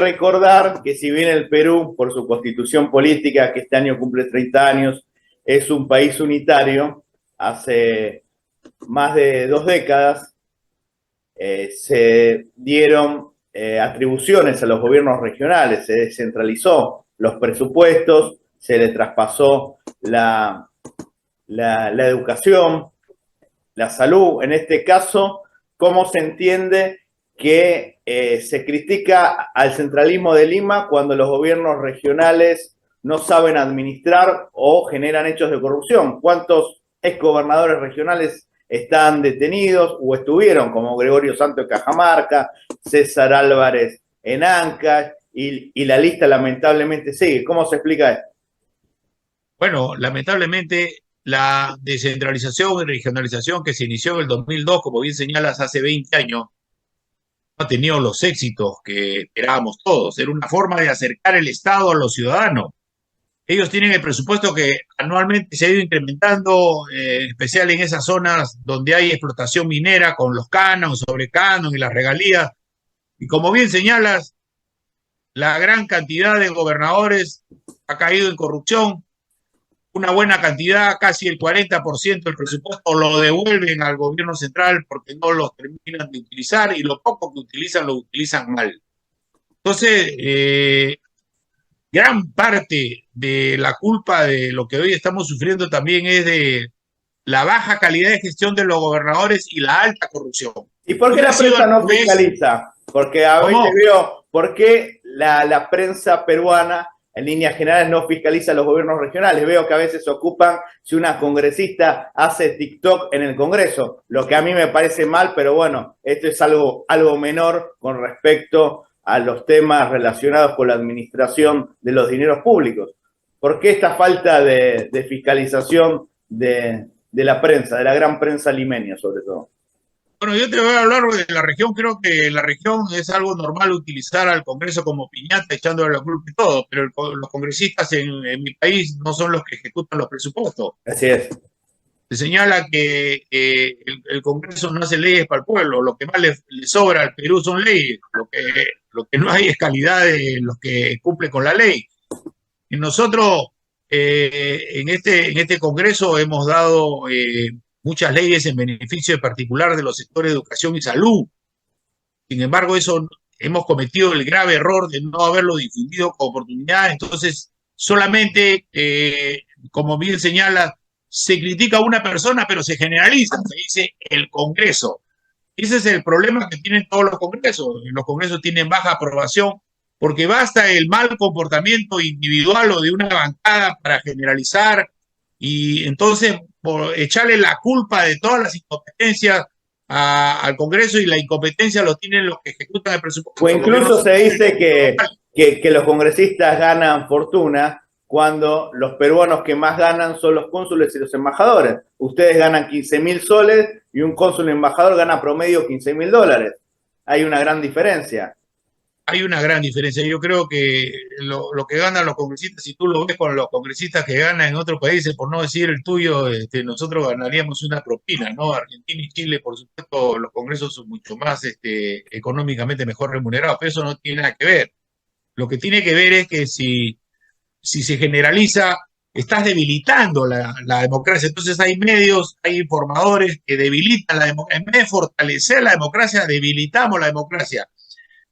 recordar que si bien el Perú, por su constitución política, que este año cumple 30 años, es un país unitario, hace más de 2 décadas se dieron atribuciones a los gobiernos regionales, se descentralizó los presupuestos, se le traspasó la educación, la salud. En este caso, ¿cómo se entiende que se critica al centralismo de Lima cuando los gobiernos regionales no saben administrar o generan hechos de corrupción? ¿Cuántos exgobernadores regionales están detenidos o estuvieron, como Gregorio Santo de Cajamarca, César Álvarez en Ancash, y la lista lamentablemente sigue? ¿Cómo se explica esto? Bueno, lamentablemente la descentralización y regionalización que se inició en el 2002, como bien señalas, hace 20 años, no ha tenido los éxitos que esperábamos todos. Era una forma de acercar el Estado a los ciudadanos. Ellos tienen el presupuesto que anualmente se ha ido incrementando, en especial en esas zonas donde hay explotación minera con los canon, sobrecanon y las regalías. Y como bien señalas, la gran cantidad de gobernadores ha caído en corrupción. Una buena cantidad, casi el 40% del presupuesto lo devuelven al gobierno central porque no los terminan de utilizar y lo poco que utilizan lo utilizan mal. Entonces, gran parte de la culpa de lo que hoy estamos sufriendo también es de la baja calidad de gestión de los gobernadores y la alta corrupción. ¿Y por qué Hubiera la sido prensa al no revés. fiscaliza? Porque a veces ¿Cómo? veo, ¿por qué la prensa peruana en líneas generales no fiscaliza a los gobiernos regionales? Veo que a veces se ocupan si una congresista hace TikTok en el Congreso, lo que a mí me parece mal, pero bueno, esto es algo menor con respecto a los temas relacionados con la administración de los dineros públicos. ¿Por qué esta falta de fiscalización de la prensa, de la gran prensa limeña sobre todo? Bueno, yo te voy a hablar de la región. Creo que la región es algo normal utilizar al Congreso como piñata, echándole la culpa y todo, pero los congresistas en mi país no son los que ejecutan los presupuestos. Así es. Se señala que el Congreso no hace leyes para el pueblo, lo que más le sobra al Perú son leyes, lo que no hay es calidad de los que cumplen con la ley. Y nosotros en este Congreso hemos dado muchas leyes en beneficio en particular de los sectores de educación y salud. Sin embargo, eso hemos cometido el grave error de no haberlo difundido con oportunidad. Entonces, solamente, como bien señala, se critica a una persona, pero se generaliza, se dice el Congreso. Ese es el problema que tienen todos los congresos. Los congresos tienen baja aprobación porque basta el mal comportamiento individual o de una bancada para generalizar y entonces por echarle la culpa de todas las incompetencias al Congreso y la incompetencia lo tienen los que ejecutan el O presupuesto, incluso gobiernos se dice locales. que los congresistas ganan fortuna cuando los peruanos que más ganan son los cónsules y los embajadores. Ustedes ganan 15.000 soles y un cónsul embajador gana promedio 15.000 dólares. Hay una gran diferencia. Hay una gran diferencia. Yo creo que lo que ganan los congresistas, si tú lo ves con los congresistas que ganan en otros países, por no decir el tuyo, nosotros ganaríamos una propina, ¿no? Argentina y Chile, por supuesto, los congresos son mucho más económicamente mejor remunerados, pero eso no tiene nada que ver. Lo que tiene que ver es que si se generaliza, estás debilitando la democracia. Entonces hay medios, hay informadores que debilitan la democracia. En vez de fortalecer la democracia, debilitamos la democracia.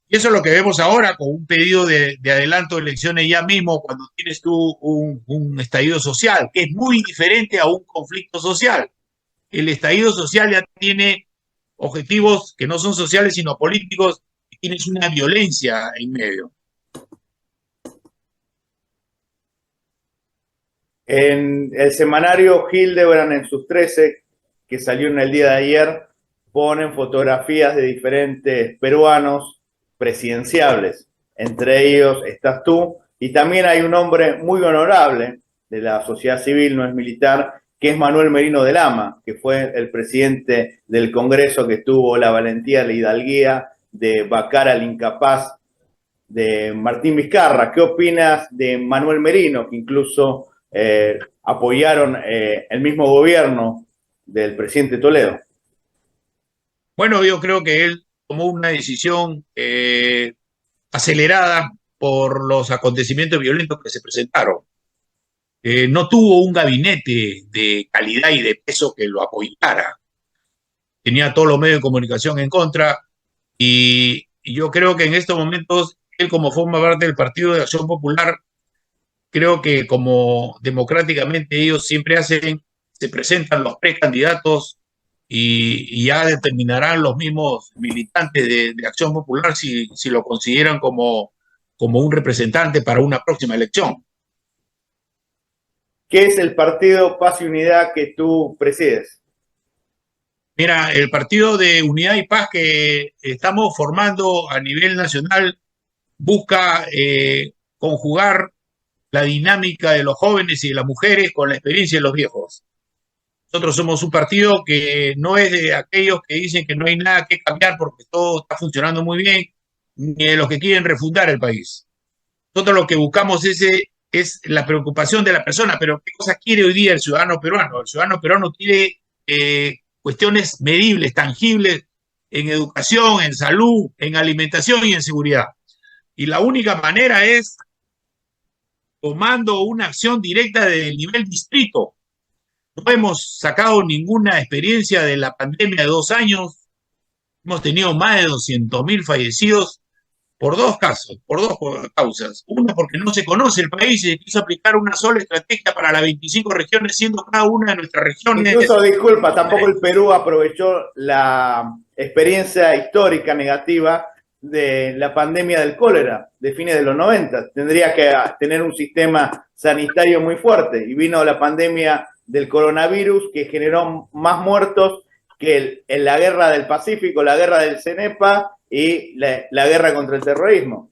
Y eso es lo que vemos ahora con un pedido de adelanto de elecciones ya mismo cuando tienes tú un estallido social, que es muy diferente a un conflicto social. El estallido social ya tiene objetivos que no son sociales sino políticos y tienes una violencia en medio. En el semanario Hildebrand en sus 13, que salió en el día de ayer, ponen fotografías de diferentes peruanos presidenciables. Entre ellos estás tú, y también hay un hombre muy honorable de la sociedad civil, no es militar, que es Manuel Merino de Lama, que fue el presidente del Congreso que tuvo la valentía, la hidalguía de vacar al incapaz de Martín Vizcarra. ¿Qué opinas de Manuel Merino, que incluso apoyaron el mismo gobierno del presidente Toledo? Bueno, yo creo que él tomó una decisión acelerada por los acontecimientos violentos que se presentaron. No tuvo un gabinete de calidad y de peso que lo apoyara. Tenía todos los medios de comunicación en contra y yo creo que en estos momentos él, como forma parte del Partido de Acción Popular, creo que como democráticamente ellos siempre hacen, se presentan los precandidatos y ya determinarán los mismos militantes de Acción Popular si lo consideran como un representante para una próxima elección. ¿Qué es el Partido Paz y Unidad que tú presides? Mira, el Partido de Unidad y Paz que estamos formando a nivel nacional busca conjugar la dinámica de los jóvenes y de las mujeres con la experiencia de los viejos. Nosotros somos un partido que no es de aquellos que dicen que no hay nada que cambiar porque todo está funcionando muy bien, ni de los que quieren refundar el país. Nosotros lo que buscamos es la preocupación de la persona, pero ¿qué cosa quiere hoy día el ciudadano peruano? El ciudadano peruano quiere cuestiones medibles, tangibles, en educación, en salud, en alimentación y en seguridad. Y la única manera es tomando una acción directa desde el nivel distrito. No hemos sacado ninguna experiencia de la pandemia de 2 años. Hemos tenido más de 200.000 fallecidos por dos casos, por dos causas. Una, porque no se conoce el país y se quiso aplicar una sola estrategia para las 25 regiones, siendo cada una de nuestras regiones. Incluso, disculpa, tampoco el Perú aprovechó la experiencia histórica negativa de la pandemia del cólera de fines de los 90. Tendría que tener un sistema sanitario muy fuerte y vino la pandemia del coronavirus que generó más muertos que en la guerra del Pacífico, la guerra del CENEPA y la guerra contra el terrorismo.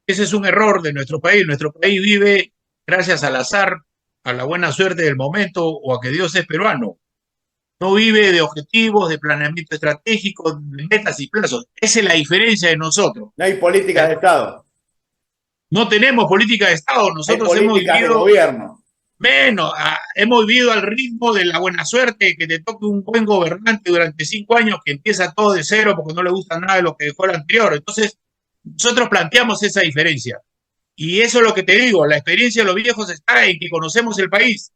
Ese es un error de nuestro país. Nuestro país vive gracias al azar, a la buena suerte del momento o a que Dios es peruano. No vive de objetivos, de planeamiento estratégico, de metas y plazos. Esa es la diferencia de nosotros. No hay políticas de Estado. No tenemos política de Estado. Nosotros hay políticas de gobierno. Menos, hemos vivido al ritmo de la buena suerte, que te toque un buen gobernante durante 5 años que empieza todo de cero porque no le gusta nada de lo que dejó el anterior. Entonces, nosotros planteamos esa diferencia. Y eso es lo que te digo, la experiencia de los viejos está en que conocemos el país.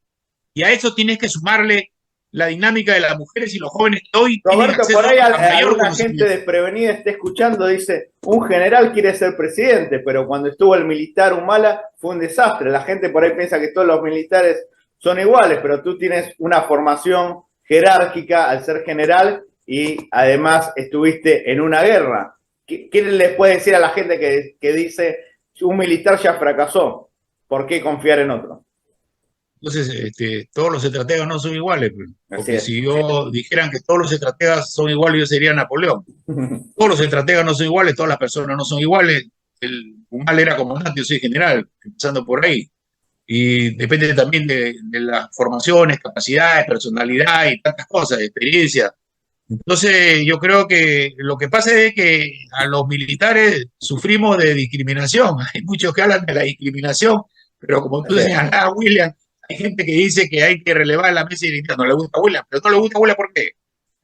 Y a eso tienes que sumarle la dinámica de las mujeres y los jóvenes que hoy Roberto, por ahí alguna gente desprevenida está escuchando, dice, un general quiere ser presidente, pero cuando estuvo el militar Humala fue un desastre. La gente por ahí piensa que todos los militares son iguales, pero tú tienes una formación jerárquica al ser general y además estuviste en una guerra. ¿Qué les puede decir a la gente que dice, un militar ya fracasó? ¿Por qué confiar en otro? Entonces, todos los estrategas no son iguales, porque si yo dijeran que todos los estrategas son iguales, yo sería Napoleón. Todos los estrategas no son iguales, todas las personas no son iguales. El Humala era comandante, yo soy general, empezando por ahí. Y depende también de las formaciones, capacidades, personalidad y tantas cosas, de experiencia. Entonces, yo creo que lo que pasa es que a los militares sufrimos de discriminación. Hay muchos que hablan de la discriminación, pero como tú señalabas, William, hay gente que dice que hay que relevar la mesa directiva. No le gusta a William, pero no le gusta a William ¿por qué?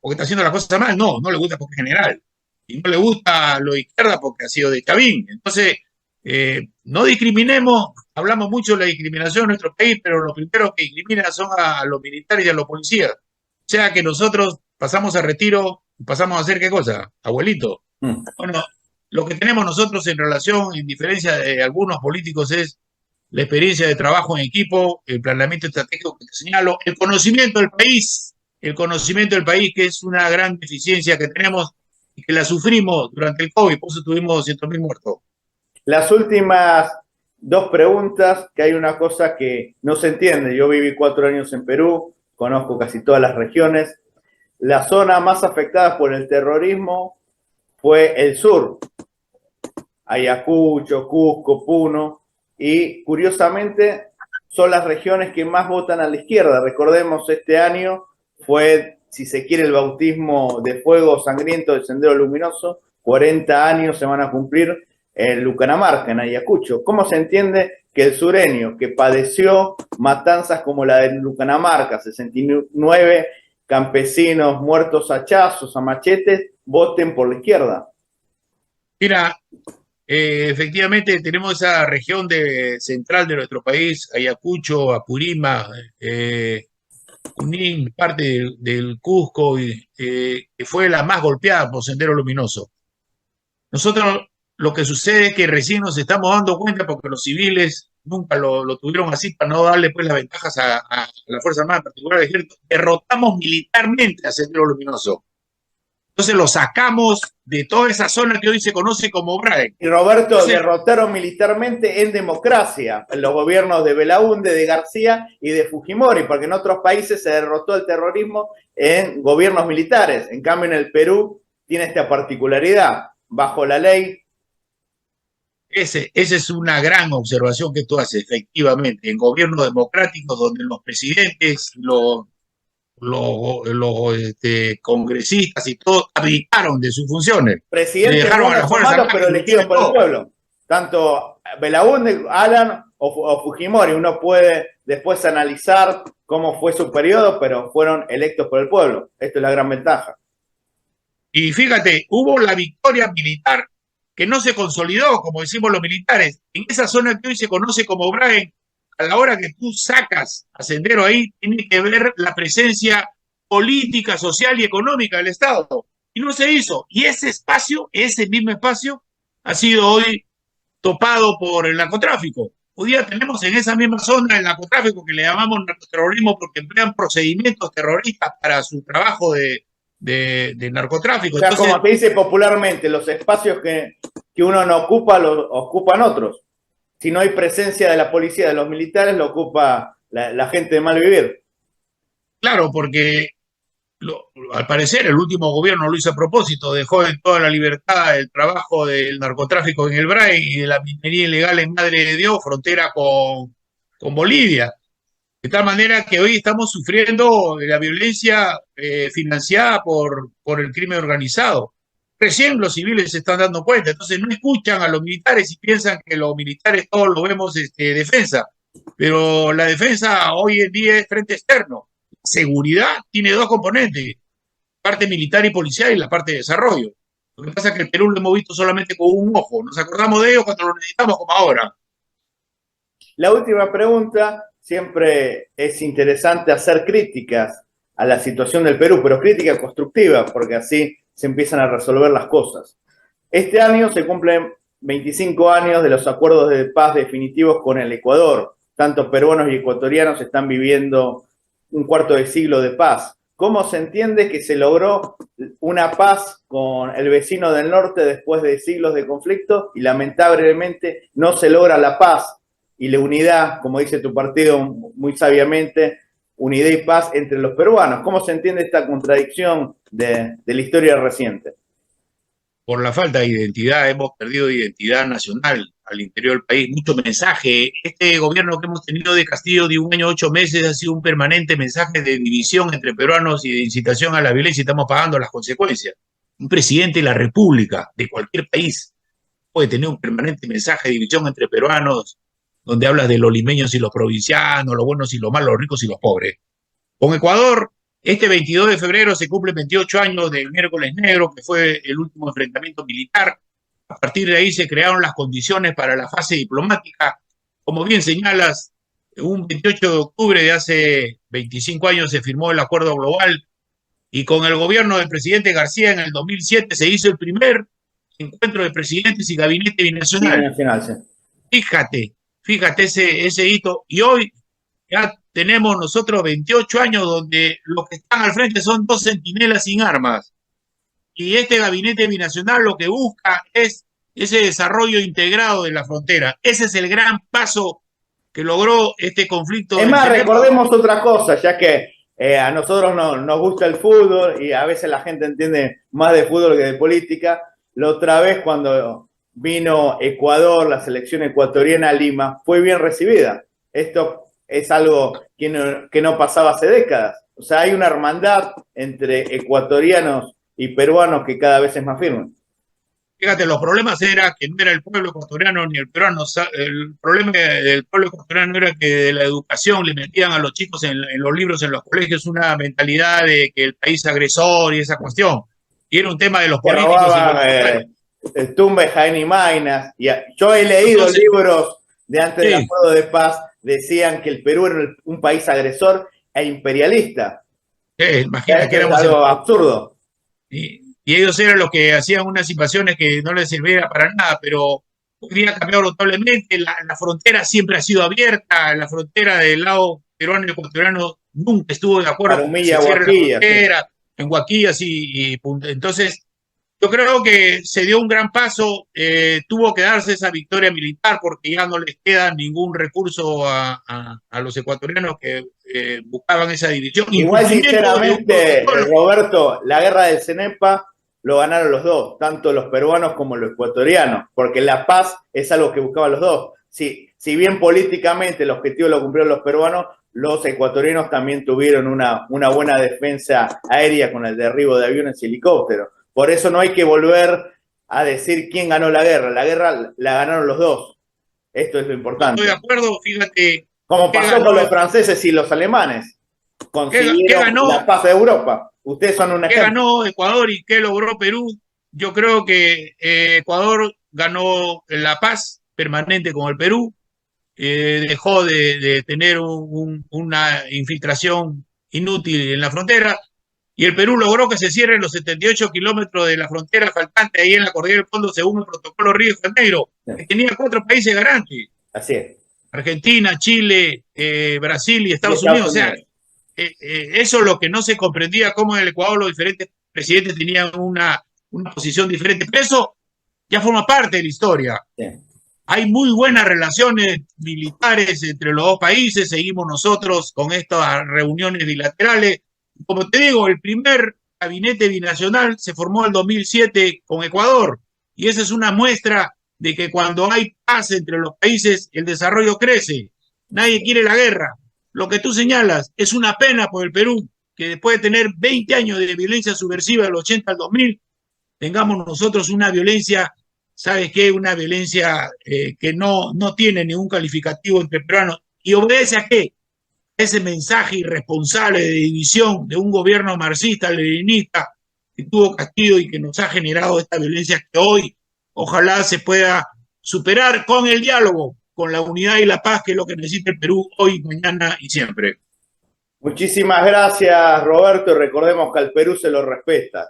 Porque está haciendo las cosas mal. No, no le gusta porque es general. Y no le gusta lo de izquierda porque ha sido de Chavín. Entonces, no discriminemos. Hablamos mucho de la discriminación en nuestro país, pero los primeros que discriminan son a los militares y a los policías. O sea que nosotros pasamos a retiro y pasamos a hacer ¿qué cosa? Abuelito. Bueno, lo que tenemos nosotros en relación, en diferencia de algunos políticos, es la experiencia de trabajo en equipo, el planeamiento estratégico que te señalo, el conocimiento del país, que es una gran deficiencia que tenemos y que la sufrimos durante el COVID, por eso tuvimos 200.000 muertos. Las últimas 2 preguntas, que hay una cosa que no se entiende. Yo viví 4 años en Perú, conozco casi todas las regiones. La zona más afectada por el terrorismo fue el sur, Ayacucho, Cusco, Puno, y curiosamente son las regiones que más votan a la izquierda. Recordemos, este año fue, si se quiere, el bautismo de fuego sangriento del Sendero Luminoso. 40 años se van a cumplir en Lucanamarca, en Ayacucho. ¿Cómo se entiende que el sureño, que padeció matanzas como la de Lucanamarca, 69 campesinos muertos a hachazos, a machetes, voten por la izquierda? Mira, Efectivamente, tenemos esa región central de nuestro país, Ayacucho, Apurímac, Junín, parte del Cusco, que fue la más golpeada por Sendero Luminoso. Nosotros lo que sucede es que recién nos estamos dando cuenta porque los civiles nunca lo tuvieron así para no darle pues las ventajas a la Fuerza Armada, en particular al Ejército. Derrotamos militarmente a Sendero Luminoso. Entonces lo sacamos de toda esa zona que hoy se conoce como Brae. Y Roberto, derrotaron militarmente en democracia, en los gobiernos de Belaúnde, de García y de Fujimori, porque en otros países se derrotó el terrorismo en gobiernos militares. En cambio, en el Perú tiene esta particularidad, bajo la ley. Esa es una gran observación que tú haces, efectivamente, en gobiernos democráticos donde los presidentes, los congresistas y todo abdicaron de sus funciones. Presidentes buenos o malos, pero elegidos por el pueblo. Tanto Belaúnde, Alan o Fujimori, uno puede después analizar cómo fue su periodo, pero fueron electos por el pueblo. Esto es la gran ventaja. Y fíjate, hubo la victoria militar que no se consolidó, como decimos los militares, en esa zona que hoy se conoce como Brae. A la hora que tú sacas a Sendero ahí, tiene que ver la presencia política, social y económica del Estado. Y no se hizo. Y ese espacio, ese mismo espacio, ha sido hoy topado por el narcotráfico. Hoy día tenemos en esa misma zona el narcotráfico que le llamamos narcoterrorismo porque emplean procedimientos terroristas para su trabajo de narcotráfico. O sea, entonces, como se dice popularmente, los espacios que uno no ocupa, los ocupan otros. Si no hay presencia de la policía, de los militares, lo ocupa la gente de mal vivir. Claro, porque al parecer el último gobierno lo hizo a propósito, dejó en toda la libertad el trabajo del narcotráfico en el Brae y de la minería ilegal en Madre de Dios, frontera con Bolivia. De tal manera que hoy estamos sufriendo la violencia financiada por el crimen organizado. Recién los civiles se están dando cuenta, entonces no escuchan a los militares y piensan que los militares todos lo vemos defensa, pero la defensa hoy en día es frente externo. Seguridad tiene dos componentes, parte militar y policial y la parte de desarrollo. Lo que pasa es que el Perú lo hemos visto solamente con un ojo, nos acordamos de ellos cuando lo necesitamos como ahora. La última pregunta, siempre es interesante hacer críticas a la situación del Perú, pero críticas constructivas, porque así se empiezan a resolver las cosas. Este año se cumplen 25 años de los acuerdos de paz definitivos con el Ecuador. Tanto peruanos y ecuatorianos están viviendo un cuarto de siglo de paz. ¿Cómo se entiende que se logró una paz con el vecino del norte después de siglos de conflicto y lamentablemente no se logra la paz y la unidad, como dice tu partido muy sabiamente, unidad y paz entre los peruanos? ¿Cómo se entiende esta contradicción de la historia reciente? Por la falta de identidad, hemos perdido identidad nacional al interior del país, mucho mensaje. Este gobierno que hemos tenido de Castillo de 1 año 8 meses ha sido un permanente mensaje de división entre peruanos y de incitación a la violencia y estamos pagando las consecuencias. Un presidente de la República, de cualquier país, puede tener un permanente mensaje de división entre peruanos, donde hablas de los limeños y los provincianos, los buenos y los malos, los ricos y los pobres. Con Ecuador, este 22 de febrero se cumplen 28 años del Miércoles Negro, que fue el último enfrentamiento militar. A partir de ahí se crearon las condiciones para la fase diplomática. Como bien señalas, un 28 de octubre de hace 25 años se firmó el Acuerdo Global y con el gobierno del presidente García en el 2007 se hizo el primer encuentro de presidentes y gabinete binacional. Binacional, sí. Fíjate ese hito. Y hoy ya tenemos nosotros 28 años donde los que están al frente son 2 centinelas sin armas. Y este gabinete binacional lo que busca es ese desarrollo integrado de la frontera. Ese es el gran paso que logró este conflicto. Es más, recordemos otra cosa, ya que a nosotros nos gusta el fútbol y a veces la gente entiende más de fútbol que de política. La otra vez cuando vino Ecuador, la selección ecuatoriana a Lima, fue bien recibida. Esto es algo que no pasaba hace décadas. O sea, hay una hermandad entre ecuatorianos y peruanos que cada vez es más firme. Fíjate, los problemas era que no era el pueblo ecuatoriano ni el peruano. El problema del pueblo ecuatoriano era que de la educación le metían a los chicos en los libros, en los colegios, una mentalidad de que el país es agresor y esa cuestión. Y era un tema de los políticos. tumba de Jaén y Maynas. Yo he leído Entonces, libros de antes del sí, acuerdo de paz, decían que el Perú era un país agresor e imperialista. imagina que Eso es éramos algo absurdo. y ellos eran los que hacían unas invasiones que no les servían para nada, pero hoy día ha cambiado notablemente, la frontera siempre ha sido abierta, la frontera del lado peruano y ecuatoriano nunca estuvo de acuerdo con que se Palomilla, cierre la Guaquilla, sí. frontera, en Guaquillas y punto. Entonces, yo creo que se dio un gran paso, tuvo que darse esa victoria militar porque ya no les queda ningún recurso a los ecuatorianos que buscaban esa división, Igual, incumplimiento de un sinceramente, protocolo. Roberto, la guerra del Cenepa lo ganaron los dos, tanto los peruanos como los ecuatorianos, porque la paz es algo que buscaban los dos. Si bien políticamente el objetivo lo cumplieron los peruanos, los ecuatorianos también tuvieron una buena defensa aérea con el derribo de aviones y helicópteros. Por eso no hay que volver a decir quién ganó la guerra la ganaron los dos. Esto es lo No estoy de importante. acuerdo, fíjate, Como ¿qué pasó ganó, con los franceses y los alemanes, qué consiguieron la ganó, paz de Europa. Ustedes son un qué ejemplo. ganó Ecuador y qué logró Perú? Yo creo que Ecuador ganó la paz permanente con el Perú, dejó de tener una infiltración inútil en la frontera, y el Perú logró que se cierren los 78 kilómetros de la frontera faltante ahí en la cordillera del Fondo según el protocolo Río de Janeiro, que tenía 4 países garantes: Así es. Argentina, Chile, Brasil y Y Estados Unidos. Estados O sea, Unidos. eso es lo que no se comprendía, cómo en el Ecuador los diferentes presidentes tenían una posición diferente. Pero eso ya forma parte de la historia. Sí. Hay muy buenas relaciones militares entre los dos países, seguimos nosotros con estas reuniones bilaterales. Como te digo, el primer gabinete binacional se formó en el 2007 con Ecuador, y esa es una muestra de que cuando hay paz entre los países, el desarrollo crece. Nadie quiere la guerra. Lo que tú señalas es una pena por el Perú, que después de tener 20 años de violencia subversiva del 80 al 2000, tengamos nosotros una violencia, ¿sabes qué? Una violencia que no tiene ningún calificativo entre peruanos. ¿Y obedece a qué? Ese mensaje irresponsable de división de un gobierno marxista-leninista que tuvo Castillo y que nos ha generado esta violencia que hoy ojalá se pueda superar con el diálogo, con la unidad y la paz, que es lo que necesita el Perú hoy, mañana y siempre. Muchísimas gracias, Roberto, y recordemos que al Perú se lo respeta.